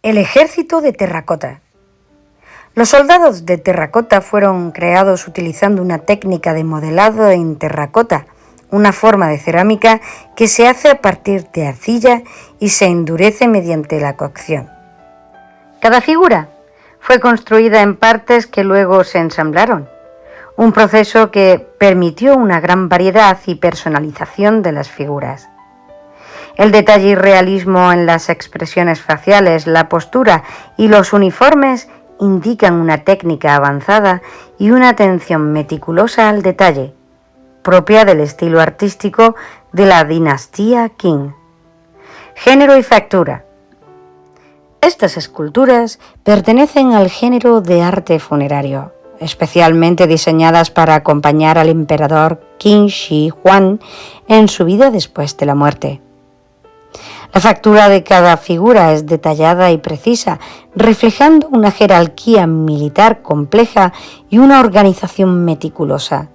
El ejército de terracota. Los soldados de terracota fueron creados utilizando una técnica de modelado en terracota, una forma de cerámica que se hace a partir de arcilla y se endurece mediante la cocción. Cada figura fue construida en partes que luego se ensamblaron, un proceso que permitió una gran variedad y personalización de las figuras. El detalle y realismo en las expresiones faciales, la postura y los uniformes indican una técnica avanzada y una atención meticulosa al detalle, propia del estilo artístico de la dinastía Qing. Género y factura. Estas esculturas pertenecen al género de arte funerario, especialmente diseñadas para acompañar al emperador Qin Shi Huang en su vida después de la muerte. La factura de cada figura es detallada y precisa, reflejando una jerarquía militar compleja y una organización meticulosa.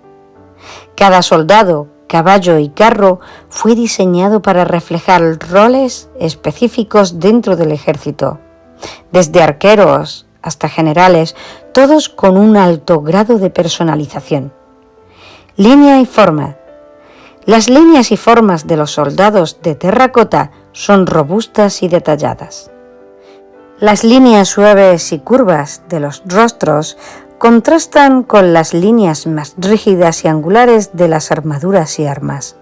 Cada soldado, caballo y carro fue diseñado para reflejar roles específicos dentro del ejército, desde arqueros hasta generales, todos con un alto grado de personalización. Línea y forma. Las líneas y formas de los soldados de terracota son robustas y detalladas. Las líneas suaves y curvas de los rostros contrastan con las líneas más rígidas y angulares de las armaduras y armas.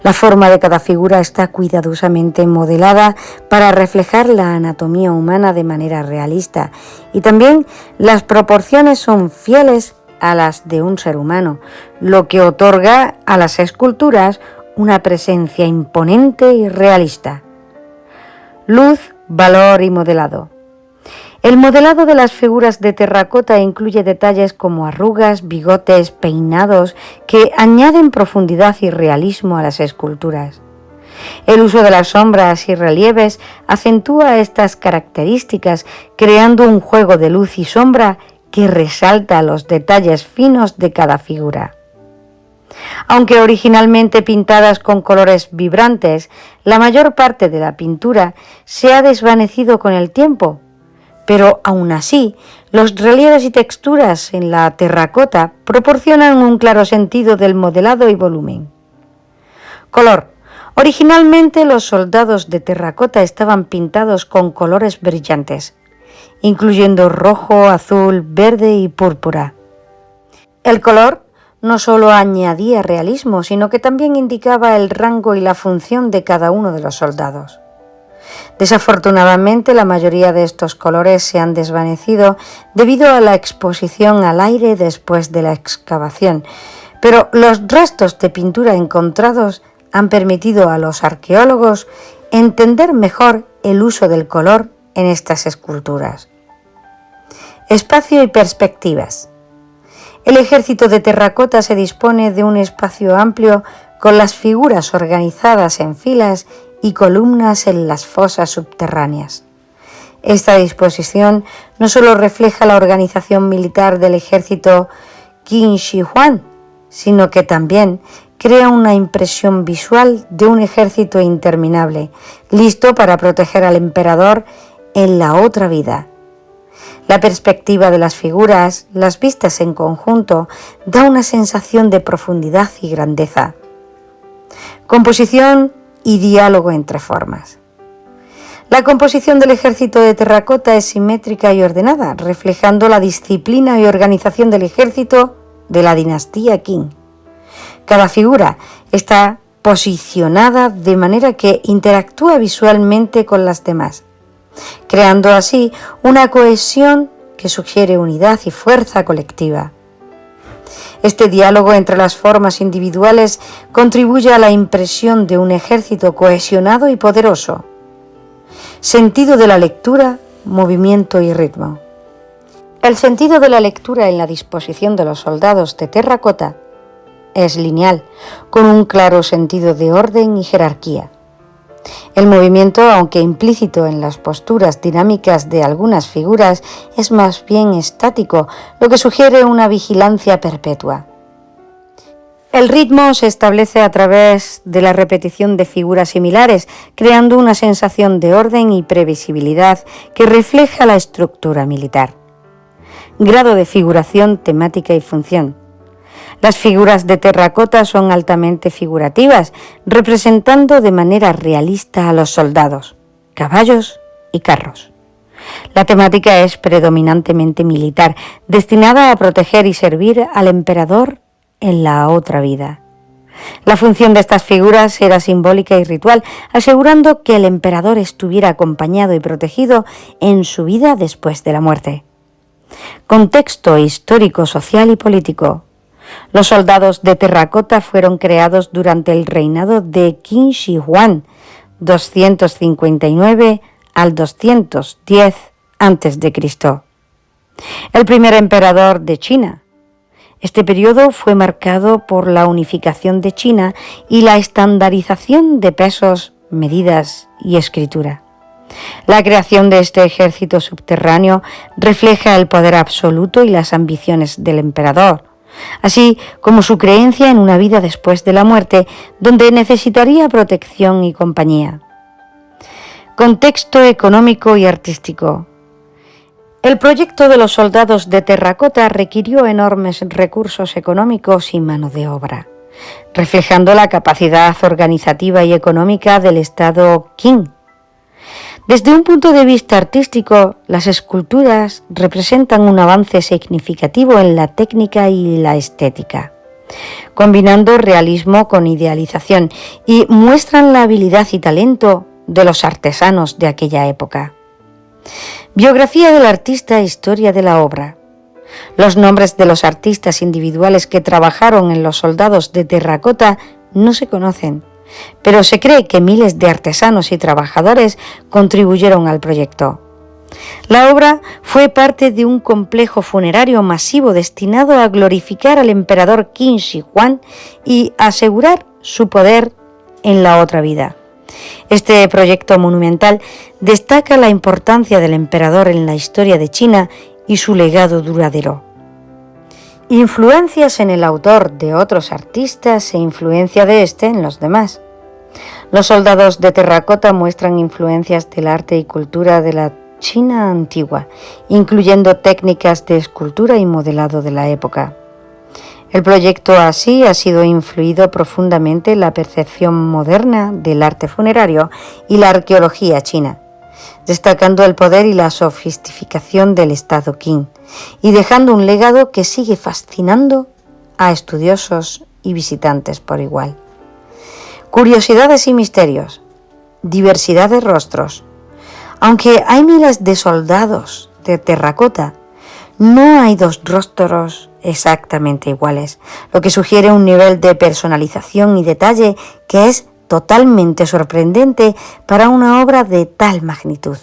La forma de cada figura está cuidadosamente modelada para reflejar la anatomía humana de manera realista, y también las proporciones son fieles a las de un ser humano, lo que otorga a las esculturas una presencia imponente y realista. Luz, valor y modelado. El modelado de las figuras de terracota incluye detalles como arrugas, bigotes, peinados, que añaden profundidad y realismo a las esculturas. El uso de las sombras y relieves acentúa estas características, creando un juego de luz y sombra que resalta los detalles finos de cada figura. Aunque originalmente pintadas con colores vibrantes, la mayor parte de la pintura se ha desvanecido con el tiempo, pero aún así, los relieves y texturas en la terracota proporcionan un claro sentido del modelado y volumen. Color. Originalmente los soldados de terracota estaban pintados con colores brillantes, incluyendo rojo, azul, verde y púrpura. El color no solo añadía realismo, sino que también indicaba el rango y la función de cada uno de los soldados. Desafortunadamente, la mayoría de estos colores se han desvanecido debido a la exposición al aire después de la excavación, pero los restos de pintura encontrados han permitido a los arqueólogos entender mejor el uso del color en estas esculturas. Espacio y perspectivas. El ejército de terracota se dispone de un espacio amplio con las figuras organizadas en filas y columnas en las fosas subterráneas. Esta disposición no solo refleja la organización militar del ejército Qin Shi Huang, sino que también crea una impresión visual de un ejército interminable, listo para proteger al emperador en la otra vida. La perspectiva de las figuras, las vistas en conjunto, da una sensación de profundidad y grandeza. Composición y diálogo entre formas. La composición del ejército de terracota es simétrica y ordenada, reflejando la disciplina y organización del ejército de la dinastía Qing. Cada figura está posicionada de manera que interactúa visualmente con las demás, creando así una cohesión que sugiere unidad y fuerza colectiva. Este diálogo entre las formas individuales contribuye a la impresión de un ejército cohesionado y poderoso. Sentido de la lectura, movimiento y ritmo. El sentido de la lectura en la disposición de los soldados de terracota es lineal, con un claro sentido de orden y jerarquía. El movimiento, aunque implícito en las posturas dinámicas de algunas figuras, es más bien estático, lo que sugiere una vigilancia perpetua. El ritmo se establece a través de la repetición de figuras similares, creando una sensación de orden y previsibilidad que refleja la estructura militar. Grado de figuración, temática y función. Las figuras de terracota son altamente figurativas, representando de manera realista a los soldados, caballos y carros. La temática es predominantemente militar, destinada a proteger y servir al emperador en la otra vida. La función de estas figuras era simbólica y ritual, asegurando que el emperador estuviera acompañado y protegido en su vida después de la muerte. Contexto histórico, social y político. Los soldados de terracota fueron creados durante el reinado de Qin Shi Huang, 259 al 210 a.C., el primer emperador de China. Este periodo fue marcado por la unificación de China y la estandarización de pesos, medidas y escritura. La creación de este ejército subterráneo refleja el poder absoluto y las ambiciones del emperador, así como su creencia en una vida después de la muerte, donde necesitaría protección y compañía. Contexto económico y artístico. El proyecto de los soldados de terracota requirió enormes recursos económicos y mano de obra, reflejando la capacidad organizativa y económica del Estado Qing. Desde un punto de vista artístico, las esculturas representan un avance significativo en la técnica y la estética, combinando realismo con idealización, y muestran la habilidad y talento de los artesanos de aquella época. Biografía del artista e historia de la obra. Los nombres de los artistas individuales que trabajaron en los soldados de terracota no se conocen, pero se cree que miles de artesanos y trabajadores contribuyeron al proyecto. La obra fue parte de un complejo funerario masivo destinado a glorificar al emperador Qin Shi Huang y asegurar su poder en la otra vida. Este proyecto monumental destaca la importancia del emperador en la historia de China y su legado duradero. Influencias en el autor de otros artistas e influencia de este en los demás. Los soldados de terracota muestran influencias del arte y cultura de la China antigua, incluyendo técnicas de escultura y modelado de la época. El proyecto así ha sido influido profundamente en la percepción moderna del arte funerario y la arqueología china, destacando el poder y la sofisticación del Estado Qing y dejando un legado que sigue fascinando a estudiosos y visitantes por igual. Curiosidades y misterios. Diversidad de rostros. Aunque hay miles de soldados de terracota, no hay dos rostros exactamente iguales, lo que sugiere un nivel de personalización y detalle que es totalmente sorprendente para una obra de tal magnitud.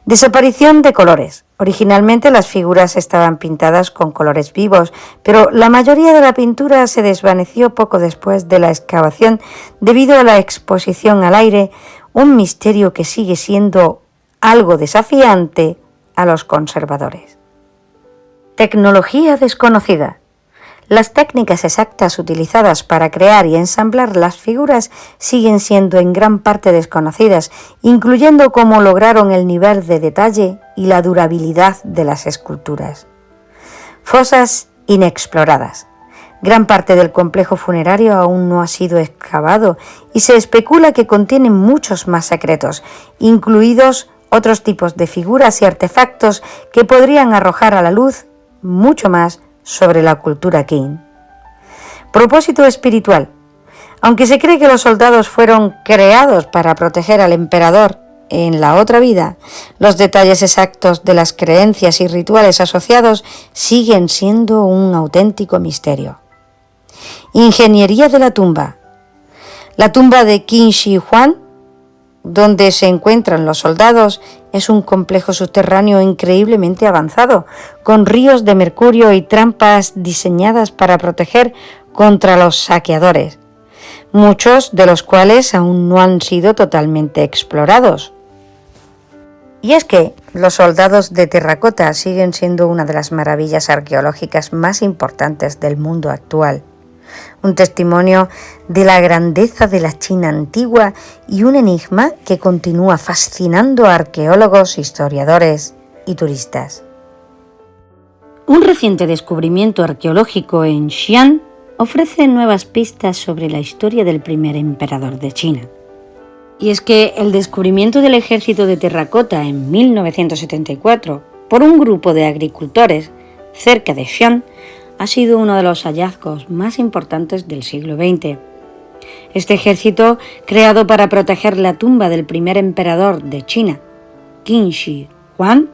Desaparición de colores. Originalmente las figuras estaban pintadas con colores vivos, pero la mayoría de la pintura se desvaneció poco después de la excavación debido a la exposición al aire, un misterio que sigue siendo algo desafiante a los conservadores. Tecnología desconocida. Las técnicas exactas utilizadas para crear y ensamblar las figuras siguen siendo en gran parte desconocidas, incluyendo cómo lograron el nivel de detalle y la durabilidad de las esculturas. Fosas inexploradas. Gran parte del complejo funerario aún no ha sido excavado y se especula que contiene muchos más secretos, incluidos otros tipos de figuras y artefactos que podrían arrojar a la luz mucho más sobre la cultura Qing. Propósito espiritual. Aunque se cree que los soldados fueron creados para proteger al emperador en la otra vida, los detalles exactos de las creencias y rituales asociados siguen siendo un auténtico misterio. Ingeniería de la tumba. La tumba de Qin Shi Huang, donde se encuentran los soldados, es un complejo subterráneo increíblemente avanzado, con ríos de mercurio y trampas diseñadas para proteger contra los saqueadores, muchos de los cuales aún no han sido totalmente explorados. Y es que los soldados de terracota siguen siendo una de las maravillas arqueológicas más importantes del mundo actual. un testimonio de la grandeza de la China antigua y un enigma que continúa fascinando a arqueólogos, historiadores y turistas. Un reciente descubrimiento arqueológico en Xi'an ofrece nuevas pistas sobre la historia del primer emperador de China. Y es que el descubrimiento del ejército de terracota en 1974 por un grupo de agricultores cerca de Xi'an ha sido uno de los hallazgos más importantes del siglo XX. Este ejército, creado para proteger la tumba del primer emperador de China, Qin Shi Huang,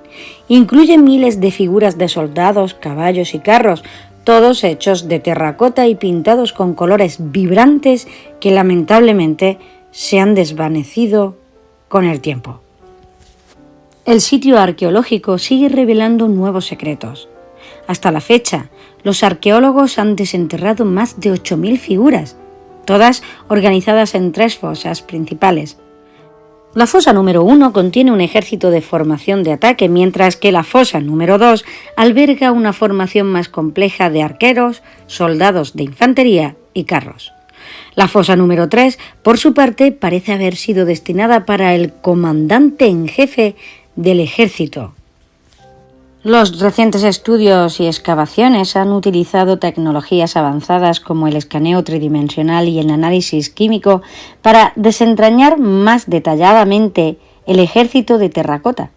incluye miles de figuras de soldados, caballos y carros, todos hechos de terracota y pintados con colores vibrantes que lamentablemente se han desvanecido con el tiempo. El sitio arqueológico sigue revelando nuevos secretos. Hasta la fecha, los arqueólogos han desenterrado más de 8.000 figuras, todas organizadas en 3 fosas principales. La fosa número 1 contiene un ejército de formación de ataque, mientras que la fosa número 2 alberga una formación más compleja de arqueros, soldados de infantería y carros. La fosa número 3, por su parte, parece haber sido destinada para el comandante en jefe del ejército. Los recientes estudios y excavaciones han utilizado tecnologías avanzadas como el escaneo tridimensional y el análisis químico para desentrañar más detalladamente el ejército de terracota.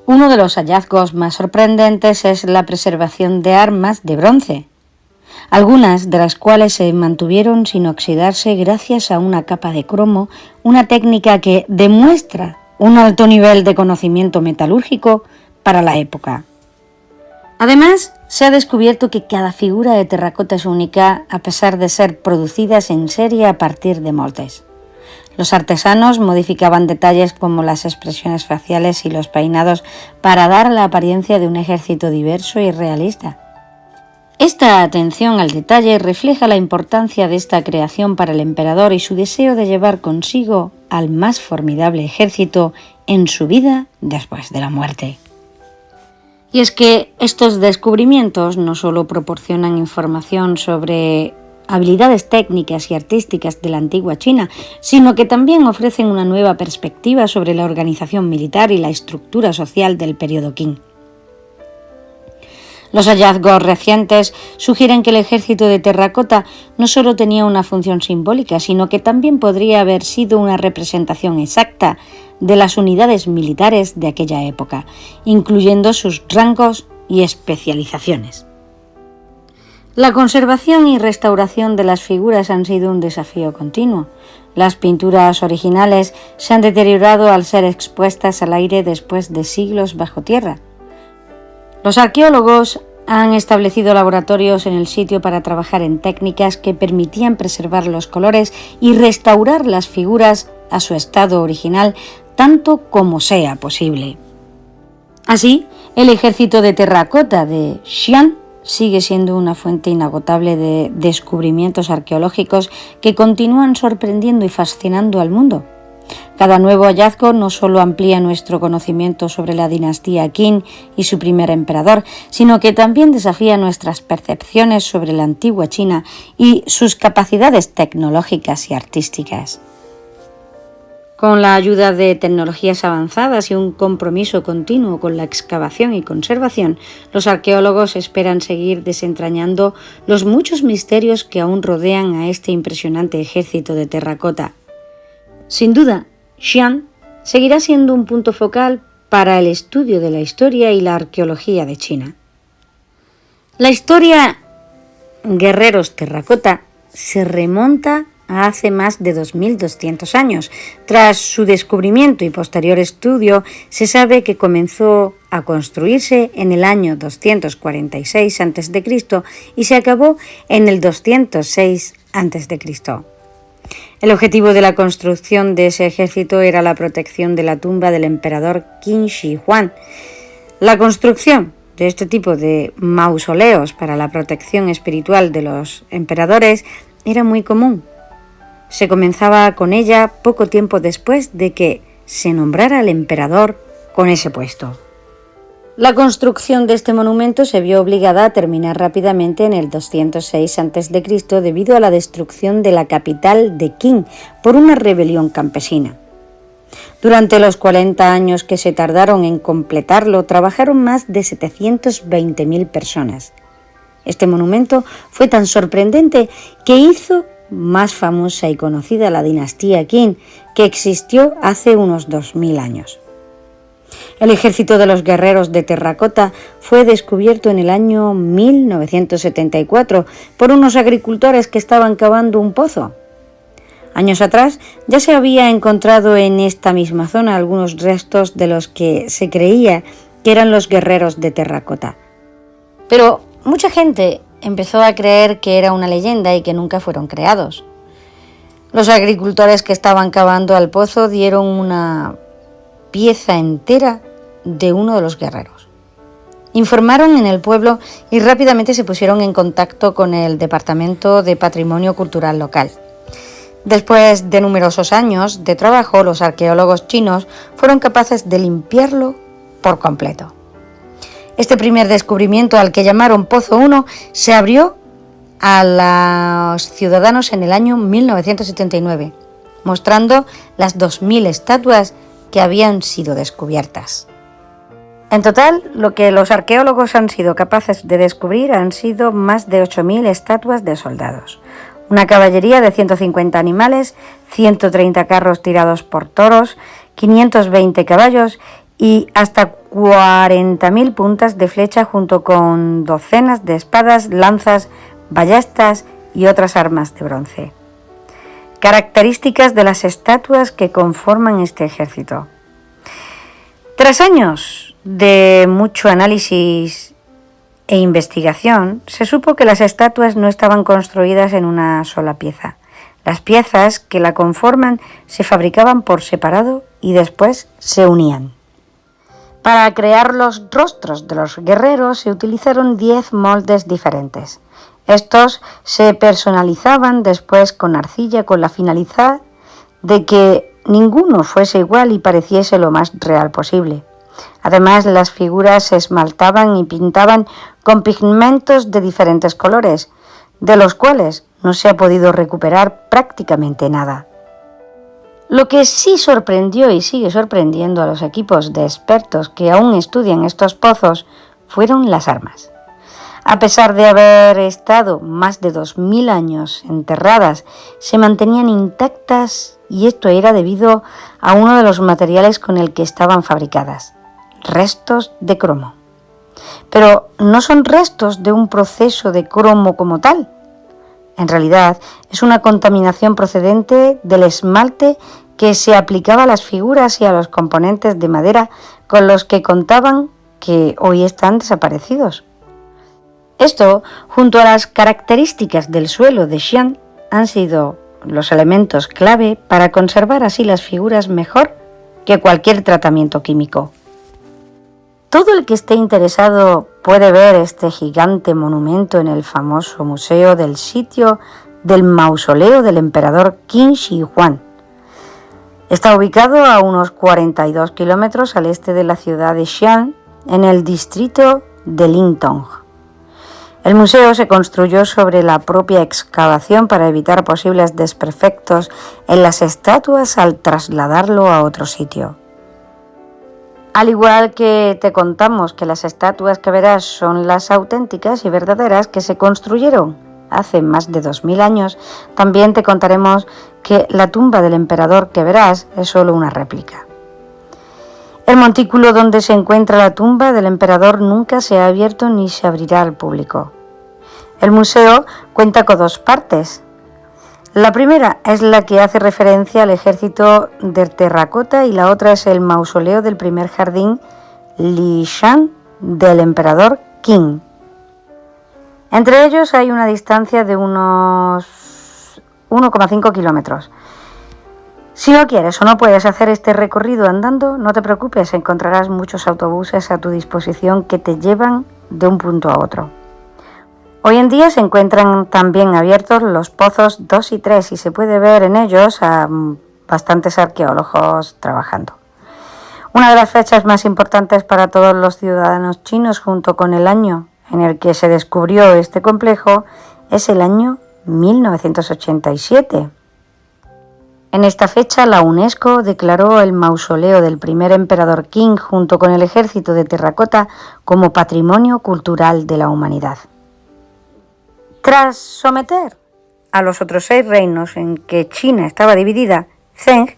Uno de los hallazgos más sorprendentes es la preservación de armas de bronce, algunas de las cuales se mantuvieron sin oxidarse gracias a una capa de cromo, una técnica que demuestra un alto nivel de conocimiento metalúrgico para la época. Además, se ha descubierto que cada figura de terracota es única a pesar de ser producidas en serie a partir de moldes. Los artesanos modificaban detalles como las expresiones faciales y los peinados para dar la apariencia de un ejército diverso y realista. Esta atención al detalle refleja la importancia de esta creación para el emperador y su deseo de llevar consigo al más formidable ejército en su vida después de la muerte. Y es que estos descubrimientos no solo proporcionan información sobre habilidades técnicas y artísticas de la antigua China, sino que también ofrecen una nueva perspectiva sobre la organización militar y la estructura social del periodo Qing. Los hallazgos recientes sugieren que el ejército de terracota no solo tenía una función simbólica, sino que también podría haber sido una representación exacta de las unidades militares de aquella época, incluyendo sus rangos y especializaciones. La conservación y restauración de las figuras han sido un desafío continuo. Las pinturas originales se han deteriorado al ser expuestas al aire después de siglos bajo tierra. Los arqueólogos han establecido laboratorios en el sitio para trabajar en técnicas que permitían preservar los colores y restaurar las figuras a su estado original tanto como sea posible. Así, el ejército de terracota de Xi'an sigue siendo una fuente inagotable de descubrimientos arqueológicos que continúan sorprendiendo y fascinando al mundo. Cada nuevo hallazgo no solo amplía nuestro conocimiento sobre la dinastía Qin y su primer emperador, sino que también desafía nuestras percepciones sobre la antigua China y sus capacidades tecnológicas y artísticas. Con la ayuda de tecnologías avanzadas y un compromiso continuo con la excavación y conservación, los arqueólogos esperan seguir desentrañando los muchos misterios que aún rodean a este impresionante ejército de terracota. Sin duda, Xi'an seguirá siendo un punto focal para el estudio de la historia y la arqueología de China. La historia Guerreros Terracota se remonta a hace más de 2.200 años. Tras su descubrimiento y posterior estudio, se sabe que comenzó a construirse en el año 246 a.C. y se acabó en el 206 a.C. El objetivo de la construcción de ese ejército era la protección de la tumba del emperador Qin Shi Huang. La construcción de este tipo de mausoleos para la protección espiritual de los emperadores era muy común. Se comenzaba con ella poco tiempo después de que se nombrara al emperador con ese puesto. La construcción de este monumento se vio obligada a terminar rápidamente en el 206 a.C. debido a la destrucción de la capital de Qin por una rebelión campesina. Durante los 40 años que se tardaron en completarlo, trabajaron más de 720.000 personas. Este monumento fue tan sorprendente que hizo más famosa y conocida la dinastía Qin, que existió hace unos 2000 años. El ejército de los guerreros de terracota fue descubierto en el año 1974 por unos agricultores que estaban cavando un pozo. Años atrás ya se había encontrado en esta misma zona algunos restos de los que se creía que eran los guerreros de terracota. Pero mucha gente empezó a creer que era una leyenda y que nunca fueron creados. Los agricultores que estaban cavando al pozo dieron una pieza entera de uno de los guerreros. Informaron en el pueblo y rápidamente se pusieron en contacto con el Departamento de Patrimonio Cultural local. Después de numerosos años de trabajo, los arqueólogos chinos fueron capaces de limpiarlo por completo. Este primer descubrimiento, al que llamaron Pozo 1, se abrió a los ciudadanos en el año 1979, mostrando las 2000 estatuas que habían sido descubiertas. En total, lo que los arqueólogos han sido capaces de descubrir han sido más de 8000 estatuas de soldados, una caballería de 150 animales, 130 carros tirados por toros, 520 caballos y hasta 40.000 puntas de flecha, junto con docenas de espadas, lanzas, ballestas y otras armas de bronce. Características de las estatuas que conforman este ejército. Tras años de mucho análisis e investigación, se supo que las estatuas no estaban construidas en una sola pieza. Las piezas que la conforman se fabricaban por separado y después se unían. Para crear los rostros de los guerreros se utilizaron 10 moldes diferentes. Estos se personalizaban después con arcilla con la finalidad de que ninguno fuese igual y pareciese lo más real posible. Además, las figuras se esmaltaban y pintaban con pigmentos de diferentes colores, de los cuales no se ha podido recuperar prácticamente nada. Lo que sí sorprendió y sigue sorprendiendo a los equipos de expertos que aún estudian estos pozos fueron las armas. A pesar de haber estado más de 2000 años enterradas, se mantenían intactas, y esto era debido a uno de los materiales con el que estaban fabricadas: restos de cromo. Pero no son restos de un proceso de cromo como tal. En realidad, es una contaminación procedente del esmalte que se aplicaba a las figuras y a los componentes de madera con los que contaban, que hoy están desaparecidos. Esto, junto a las características del suelo de Xi'an, han sido los elementos clave para conservar así las figuras mejor que cualquier tratamiento químico. Todo el que esté interesado puede ver este gigante monumento en el famoso museo del sitio del mausoleo del emperador Qin Shi Huang. Está ubicado a unos 42 kilómetros al este de la ciudad de Xi'an, en el distrito de Lintong. El museo se construyó sobre la propia excavación para evitar posibles desperfectos en las estatuas al trasladarlo a otro sitio. Al igual que te contamos que las estatuas que verás son las auténticas y verdaderas que se construyeron hace más de 2000 años, también te contaremos que la tumba del emperador que verás es solo una réplica. El montículo donde se encuentra la tumba del emperador nunca se ha abierto ni se abrirá al público. El museo cuenta con 2 partes. La primera es la que hace referencia al ejército de terracota y la otra es el mausoleo del primer jardín Lishan del emperador Qin. Entre ellos hay una distancia de unos 1,5 kilómetros. Si no quieres o no puedes hacer este recorrido andando, no te preocupes, encontrarás muchos autobuses a tu disposición que te llevan de un punto a otro. Hoy en día se encuentran también abiertos los pozos 2 y 3 y se puede ver en ellos a bastantes arqueólogos trabajando. Una de las fechas más importantes para todos los ciudadanos chinos, junto con el año en el que se descubrió este complejo, es el año 1987. En esta fecha, la UNESCO declaró el mausoleo del primer emperador Qing junto con el ejército de terracota como Patrimonio Cultural de la Humanidad. Tras someter a los otros 6 reinos en que China estaba dividida, Zheng,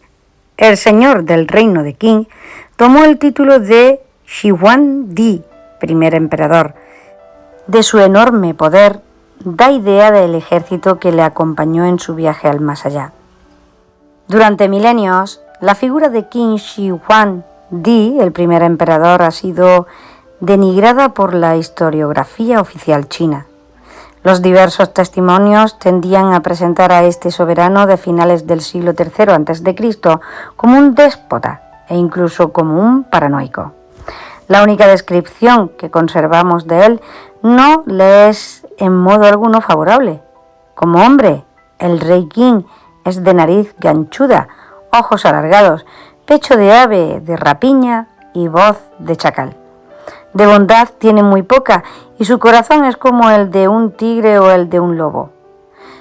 el señor del reino de Qing, tomó el título de Shi Huangdi, primer emperador. De su enorme poder da idea del ejército que le acompañó en su viaje al más allá. Durante milenios, la figura de Qin Shi Huangdi, el primer emperador, ha sido denigrada por la historiografía oficial china. Los diversos testimonios tendían a presentar a este soberano de finales del siglo III a.C. como un déspota e incluso como un paranoico. La única descripción que conservamos de él no le es en modo alguno favorable. Como hombre, el rey Qin es de nariz ganchuda, ojos alargados, pecho de ave de rapiña y voz de chacal. De bondad tiene muy poca y su corazón es como el de un tigre o el de un lobo.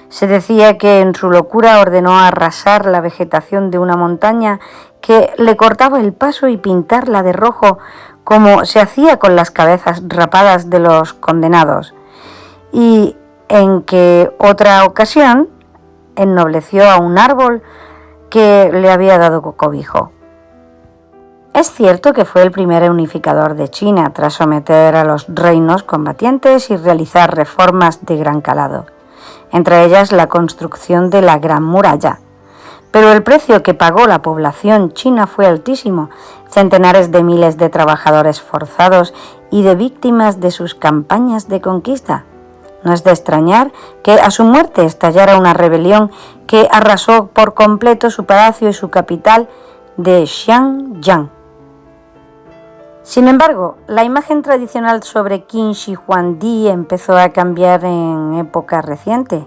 Se decía que en su locura ordenó arrasar la vegetación de una montaña que le cortaba el paso y pintarla de rojo, como se hacía con las cabezas rapadas de los condenados, y en que otra ocasión ennobleció a un árbol que le había dado cobijo. Es cierto que fue el primer unificador de China tras someter a los reinos combatientes y realizar reformas de gran calado, entre ellas la construcción de la Gran Muralla. Pero el precio que pagó la población china fue altísimo, centenares de miles de trabajadores forzados y de víctimas de sus campañas de conquista. No es de extrañar que a su muerte estallara una rebelión que arrasó por completo su palacio y su capital de Xiangyang. Sin embargo, la imagen tradicional sobre Qin Shi Huangdi empezó a cambiar en época reciente.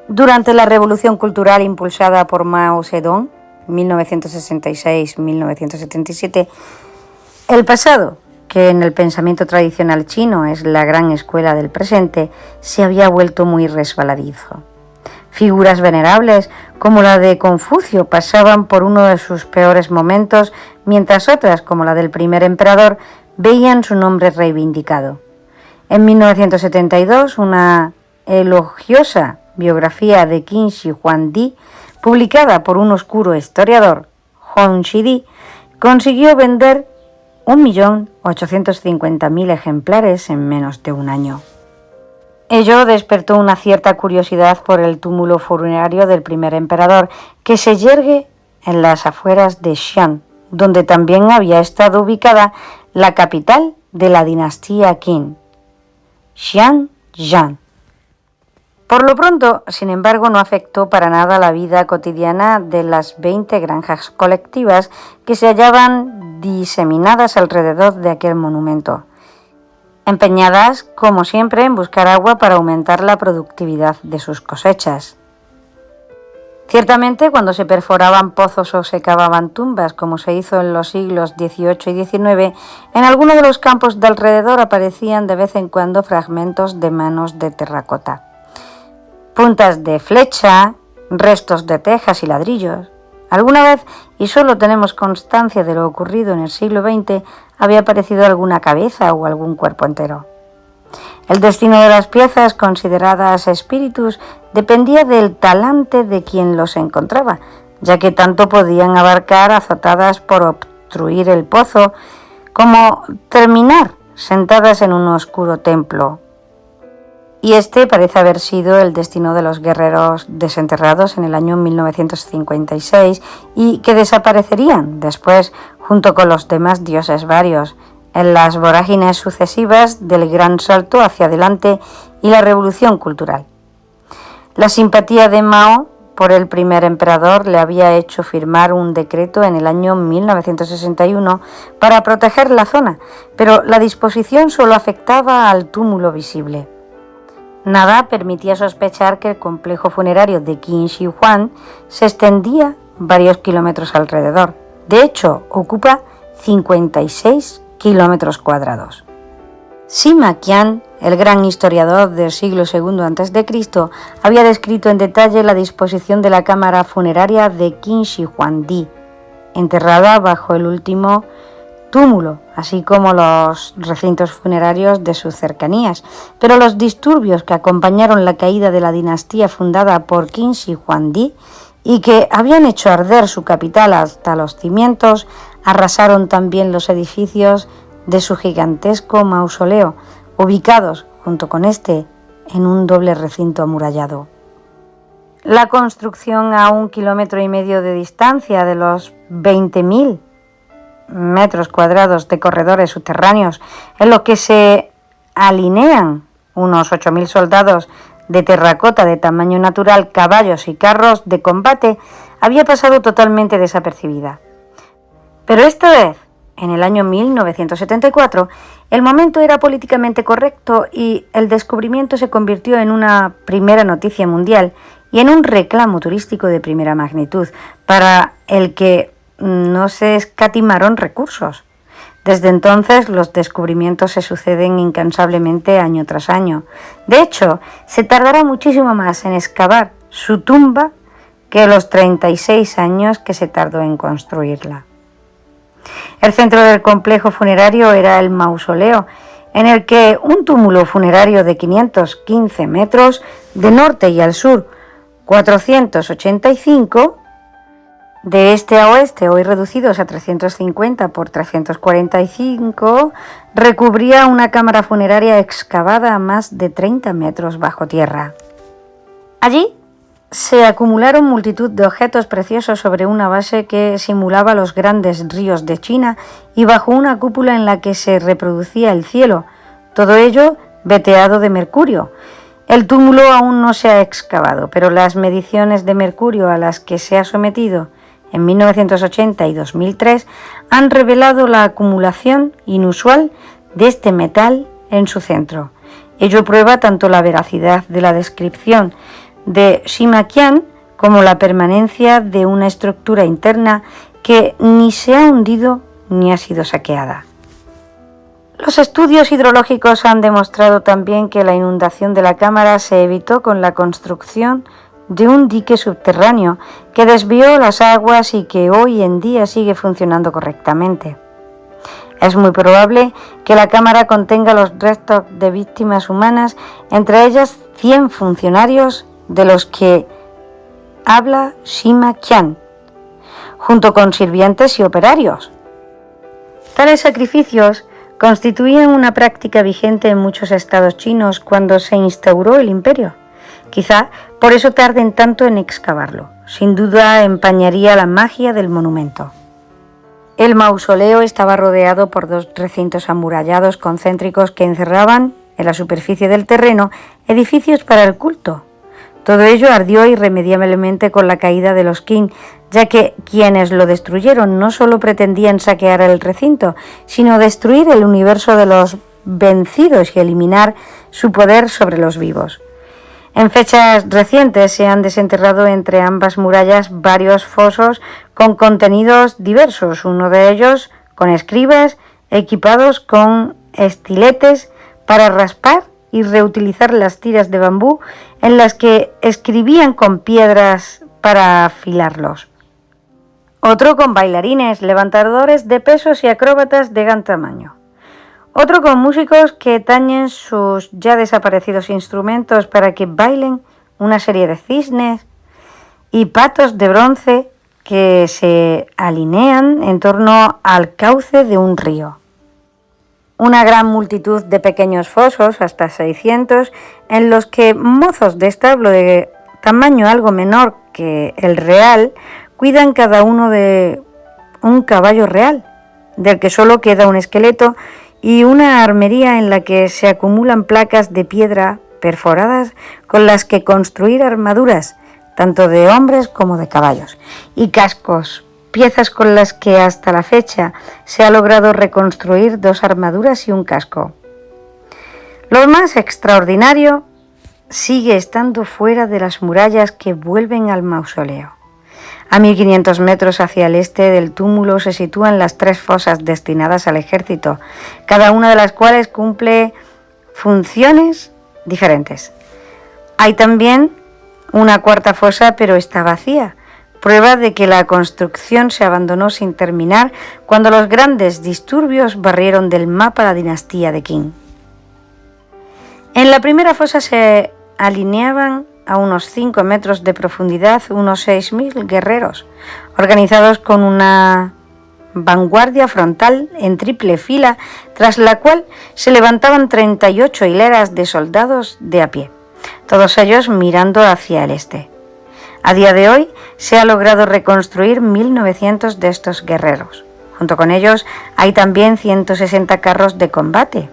Durante la revolución cultural impulsada por Mao Zedong, 1966-1977, el pasado, que en el pensamiento tradicional chino es la gran escuela del presente, se había vuelto muy resbaladizo. Figuras venerables como la de Confucio pasaban por uno de sus peores momentos, mientras otras, como la del primer emperador, veían su nombre reivindicado. En 1972, una elogiosa biografía de Qin Shi Huangdi, publicada por un oscuro historiador, Hong Shidi, consiguió vender 1.850.000 ejemplares en menos de un año. Ello despertó una cierta curiosidad por el túmulo funerario del primer emperador, que se yergue en las afueras de Xi'an, donde también había estado ubicada la capital de la dinastía Qin, Xiangyang. Por lo pronto, sin embargo, no afectó para nada la vida cotidiana de las 20 granjas colectivas que se hallaban diseminadas alrededor de aquel monumento, empeñadas, como siempre, en buscar agua para aumentar la productividad de sus cosechas. Ciertamente, cuando se perforaban pozos o se cavaban tumbas, como se hizo en los siglos XVIII y XIX, en alguno de los campos de alrededor aparecían de vez en cuando fragmentos de manos de terracota, puntas de flecha, restos de tejas y ladrillos. Alguna vez, y solo tenemos constancia de lo ocurrido en el siglo XX, había aparecido alguna cabeza o algún cuerpo entero. El destino de las piezas consideradas espíritus dependía del talante de quien los encontraba, ya que tanto podían abarcar azotadas por obstruir el pozo como terminar sentadas en un oscuro templo. Y este parece haber sido el destino de los guerreros desenterrados en el año 1956 y que desaparecerían después junto con los demás dioses varios en las vorágines sucesivas del gran salto hacia adelante y la revolución cultural. La simpatía de Mao por el primer emperador le había hecho firmar un decreto en el año 1961 para proteger la zona, pero la disposición solo afectaba al túmulo visible. Nada permitía sospechar que el complejo funerario de Qin Shi Huang se extendía varios kilómetros alrededor. De hecho, ocupa 56 kilómetros cuadrados. Sima Qian, el gran historiador del siglo II a.C., había descrito en detalle la disposición de la cámara funeraria de Qin Shi Huangdi, enterrada bajo el último túmulo, así como los recintos funerarios de sus cercanías. Pero los disturbios que acompañaron la caída de la dinastía fundada por Qin Shi Huangdi y que habían hecho arder su capital hasta los cimientos, arrasaron también los edificios de su gigantesco mausoleo, ubicados junto con este en un doble recinto amurallado. La construcción a 1,5 kilómetros de distancia de los 20.000 metros cuadrados de corredores subterráneos en los que se alinean unos 8.000 soldados de terracota de tamaño natural, caballos y carros de combate, había pasado totalmente desapercibida. Pero esta vez, en el año 1974, el momento era políticamente correcto y el descubrimiento se convirtió en una primera noticia mundial y en un reclamo turístico de primera magnitud, para el que no se escatimaron recursos. Desde entonces, los descubrimientos se suceden incansablemente año tras año. De hecho, se tardará muchísimo más en excavar su tumba que los 36 años que se tardó en construirla. El centro del complejo funerario era el mausoleo, en el que un túmulo funerario de 515 metros de norte y al sur 485, de este a oeste, hoy reducidos a 350 por 345, recubría una cámara funeraria excavada a más de 30 metros bajo tierra. Allí se acumularon multitud de objetos preciosos sobre una base que simulaba los grandes ríos de China y bajo una cúpula en la que se reproducía el cielo, todo ello veteado de mercurio. El túmulo aún no se ha excavado, pero las mediciones de mercurio a las que se ha sometido en 1980 y 2003 han revelado la acumulación inusual de este metal en su centro. Ello prueba tanto la veracidad de la descripción de Sima Qian como la permanencia de una estructura interna que ni se ha hundido ni ha sido saqueada. Los estudios hidrológicos han demostrado también que la inundación de la cámara se evitó con la construcción de un dique subterráneo que desvió las aguas y que hoy en día sigue funcionando correctamente. Es muy probable que la cámara contenga los restos de víctimas humanas, entre ellas 100 funcionarios de los que habla Sima Qian, junto con sirvientes y operarios. Tales sacrificios constituían una práctica vigente en muchos estados chinos cuando se instauró el imperio. Quizá por eso tarden tanto en excavarlo. Sin duda empañaría la magia del monumento. El mausoleo estaba rodeado por 2 recintos amurallados concéntricos que encerraban en la superficie del terreno edificios para el culto. Todo ello ardió irremediablemente con la caída de los Qin, ya que quienes lo destruyeron no solo pretendían saquear el recinto, sino destruir el universo de los vencidos y eliminar su poder sobre los vivos. En fechas recientes se han desenterrado entre ambas murallas varios fosos con contenidos diversos, uno de ellos con escribas equipados con estiletes para raspar y reutilizar las tiras de bambú en las que escribían con piedras para afilarlos. Otro con bailarines, levantadores de pesos y acróbatas de gran tamaño. Otro con músicos que tañen sus ya desaparecidos instrumentos para que bailen una serie de cisnes y patos de bronce que se alinean en torno al cauce de un río. Una gran multitud de pequeños fosos, hasta 600, en los que mozos de establo de tamaño algo menor que el real cuidan cada uno de un caballo real, del que solo queda un esqueleto y una armería en la que se acumulan placas de piedra perforadas con las que construir armaduras, tanto de hombres como de caballos, y cascos, piezas con las que hasta la fecha se ha logrado reconstruir 2 armaduras y un casco. Lo más extraordinario sigue estando fuera de las murallas que vuelven al mausoleo. A 1500 metros hacia el este del túmulo se sitúan las 3 fosas destinadas al ejército, cada una de las cuales cumple funciones diferentes. Hay también una 4ª fosa, pero está vacía, prueba de que la construcción se abandonó sin terminar cuando los grandes disturbios barrieron del mapa la dinastía de Qin. En la primera fosa se alineaban a unos 5 metros de profundidad unos 6.000 guerreros, organizados con una vanguardia frontal en triple fila, tras la cual se levantaban 38 hileras de soldados de a pie, todos ellos mirando hacia el este. A día de hoy se ha logrado reconstruir 1.900 de estos guerreros. Junto con ellos hay también 160 carros de combate.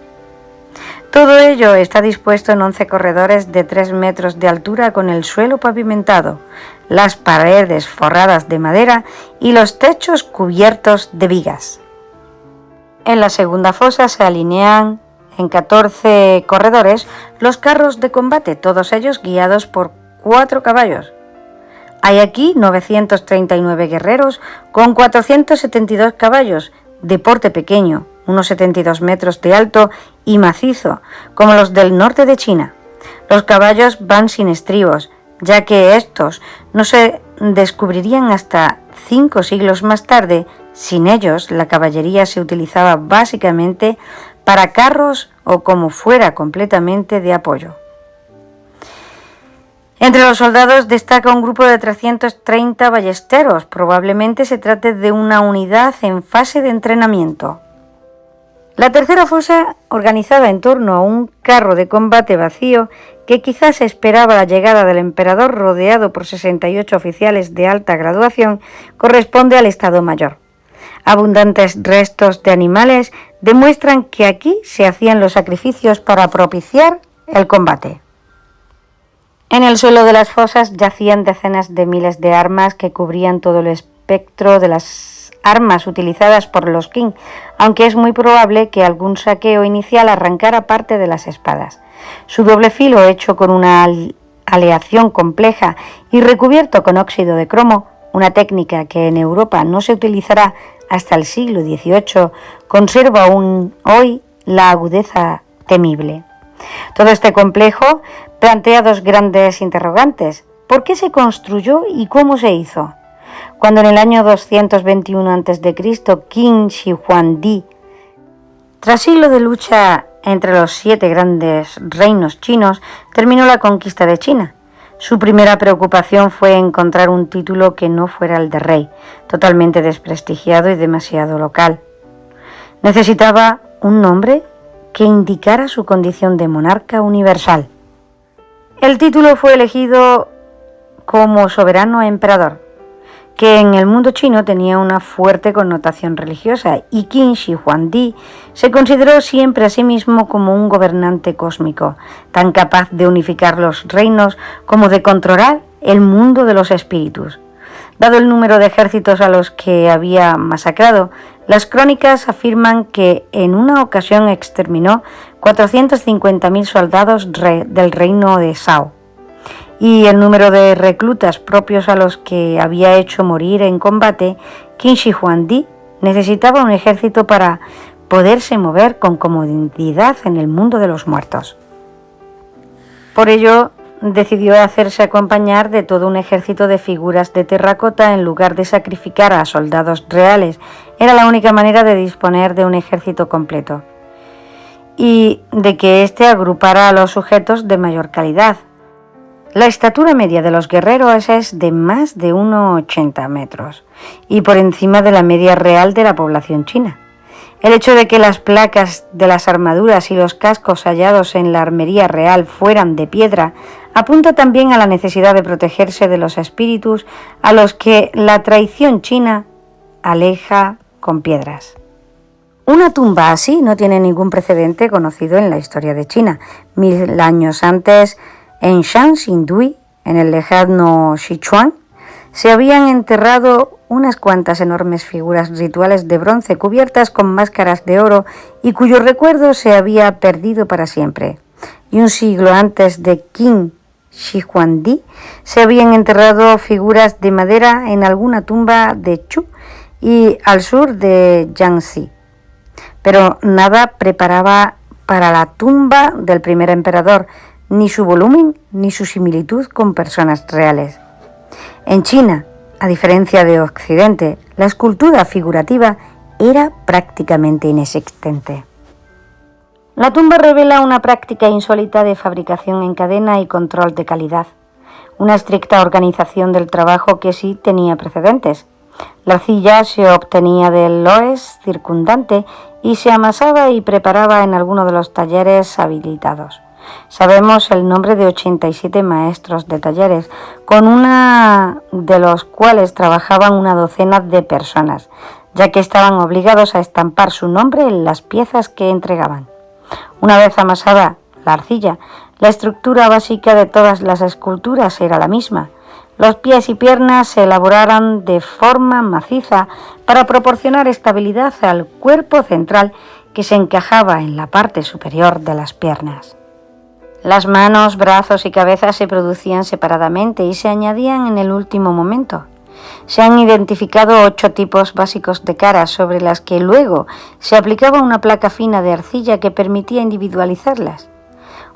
Todo ello está dispuesto en 11 corredores de 3 metros de altura con el suelo pavimentado, las paredes forradas de madera y los techos cubiertos de vigas. En la segunda fosa se alinean en 14 corredores los carros de combate, todos ellos guiados por 4 caballos. Hay aquí 939 guerreros con 472 caballos de porte pequeño, unos 72 metros de alto y macizo, como los del norte de China. Los caballos van sin estribos, ya que estos no se descubrirían hasta 5 siglos más tarde. Sin ellos, la caballería se utilizaba básicamente para carros o como fuera completamente de apoyo. Entre los soldados destaca un grupo de 330 ballesteros. Probablemente se trate de una unidad en fase de entrenamiento. La tercera fosa, organizada en torno a un carro de combate vacío, que quizás esperaba la llegada del emperador rodeado por 68 oficiales de alta graduación, corresponde al Estado Mayor. Abundantes restos de animales demuestran que aquí se hacían los sacrificios para propiciar el combate. En el suelo de las fosas yacían decenas de miles de armas que cubrían todo el espectro de las armas utilizadas por los Qin, aunque es muy probable que algún saqueo inicial arrancara parte de las espadas. Su doble filo, hecho con una aleación compleja y recubierto con óxido de cromo, una técnica que en Europa no se utilizará hasta el siglo XVIII, conserva aún hoy la agudeza temible. Todo este complejo plantea 2 grandes interrogantes. ¿Por qué se construyó y cómo se hizo? Cuando en el año 221 a.C. Qin Shi Huangdi, tras siglos de lucha entre los 7 grandes reinos chinos, terminó la conquista de China. Su primera preocupación fue encontrar un título que no fuera el de rey, totalmente desprestigiado y demasiado local. Necesitaba un nombre que indicara su condición de monarca universal. El título fue elegido como soberano emperador, que en el mundo chino tenía una fuerte connotación religiosa, y Qin Shi Huangdi se consideró siempre a sí mismo como un gobernante cósmico, tan capaz de unificar los reinos como de controlar el mundo de los espíritus. Dado el número de ejércitos a los que había masacrado, las crónicas afirman que en una ocasión exterminó 450.000 soldados del reino de Zhao. Y el número de reclutas propios a los que había hecho morir en combate, Qin Shi Huangdi necesitaba un ejército para poderse mover con comodidad en el mundo de los muertos. Por ello, decidió hacerse acompañar de todo un ejército de figuras de terracota en lugar de sacrificar a soldados reales. Era la única manera de disponer de un ejército completo y de que éste agrupara a los sujetos de mayor calidad. La estatura media de los guerreros es de más de 1,80 metros y por encima de la media real de la población china. El hecho de que las placas de las armaduras y los cascos hallados en la armería real fueran de piedra apunta también a la necesidad de protegerse de los espíritus a los que la tradición china aleja con piedras. Una tumba así no tiene ningún precedente conocido en la historia de China. 1000 años antes, en Shanxi-Dui, en el lejano Sichuan, se habían enterrado unas cuantas enormes figuras rituales de bronce cubiertas con máscaras de oro y cuyo recuerdo se había perdido para siempre. Y un siglo antes de Qin Shihuangdi se habían enterrado figuras de madera en alguna tumba de Chu y al sur de Jiangxi, pero nada preparaba para la tumba del primer emperador, ni su volumen ni su similitud con personas reales. En China, a diferencia de Occidente, la escultura figurativa era prácticamente inexistente. La tumba revela una práctica insólita de fabricación en cadena y control de calidad, una estricta organización del trabajo que sí tenía precedentes. La arcilla se obtenía del loess circundante y se amasaba y preparaba en alguno de los talleres habilitados. Sabemos el nombre de 87 maestros de talleres, con una de los cuales trabajaban una docena de personas, ya que estaban obligados a estampar su nombre en las piezas que entregaban. Una vez amasada la arcilla, la estructura básica de todas las esculturas era la misma. Los pies y piernas se elaboraron de forma maciza para proporcionar estabilidad al cuerpo central que se encajaba en la parte superior de las piernas. Las manos, brazos y cabeza se producían separadamente y se añadían en el último momento. Se han identificado 8 tipos básicos de caras sobre las que luego se aplicaba una placa fina de arcilla que permitía individualizarlas.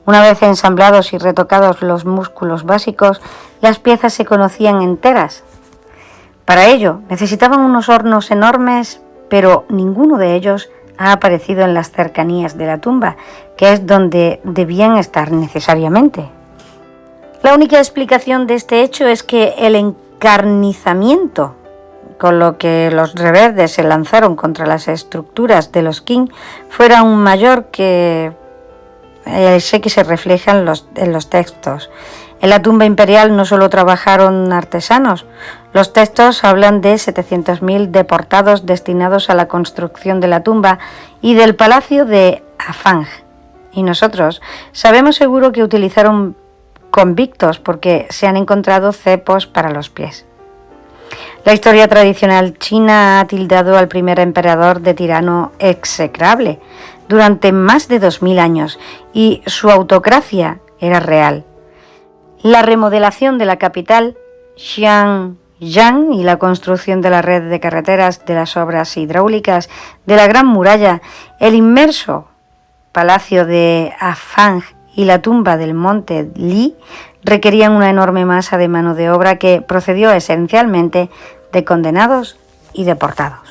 Una vez ensamblados y retocados los músculos básicos, las piezas se conocían enteras. Para ello necesitaban unos hornos enormes, pero ninguno de ellos ha aparecido en las cercanías de la tumba, que es donde debían estar necesariamente. La única explicación de este hecho es que el encarnizamiento con lo que los rebeldes se lanzaron contra las estructuras de los Qing fuera aún mayor que ese que se refleja en los textos. En la tumba imperial no solo trabajaron artesanos, los textos hablan de 700.000 deportados destinados a la construcción de la tumba y del palacio de Afang. Y nosotros sabemos seguro que utilizaron convictos porque se han encontrado cepos para los pies. La historia tradicional china ha tildado al primer emperador de tirano execrable durante más de 2000 años y su autocracia era real. La remodelación de la capital, Xianyang, y la construcción de la red de carreteras, de las obras hidráulicas, de la Gran Muralla, el inmenso palacio de Afang y la tumba del monte Li requerían una enorme masa de mano de obra que procedió esencialmente de condenados y deportados.